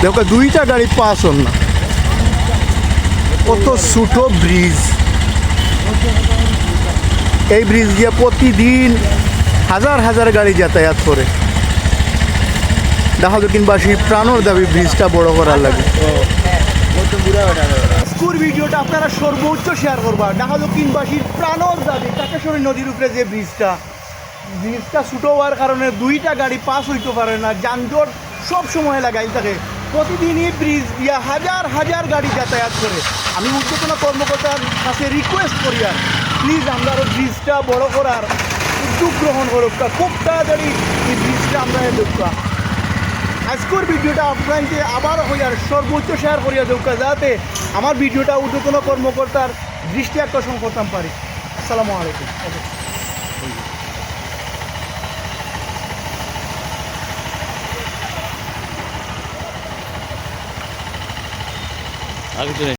দেখো দুইটা গাড়ি পাস হন না, কত ছোটো ব্রিজ। এই ব্রিজ দিয়ে প্রতিদিন হাজার হাজার গাড়ি যাতায়াত করে। ডাহালুকিনবাসী প্রাণর দাবি ব্রিজটা বড় করার লাগে। স্কুল ভিডিওটা আপনারা সর্বোচ্চ শেয়ার করবা। ডাহালুকিনবাসীর প্রাণর দাবি কাকেশ্বরী নদীর উপরে যে ব্রিজটা ছোটো হওয়ার কারণে দুইটা গাড়ি পাস হইতে পারে না, যানজট সব সময় লাগাই থাকে। প্রতিদিনই ব্রিজ দিয়া হাজার হাজার গাড়ি যাতায়াত করে। আমি ঊর্ধ্বতন কর্মকর্তার কাছে রিকোয়েস্ট করি, আর প্লিজ আমরা আরও ব্রিজটা বড় করার উদ্যোগ গ্রহণ করুক, খুব তাড়াতাড়ি এই ব্রিজটা আমরা দেখবা। আজকের ভিডিওটা আপনাকে আবার হইয়ার সর্বোচ্চ শেয়ার করিয়া দৌকা, যাতে আমার ভিডিওটা ঊর্ধ্বতন কর্মকর্তার দৃষ্টি আকর্ষণ করতাম পারি। আসসালামু আলাইকুম। আগে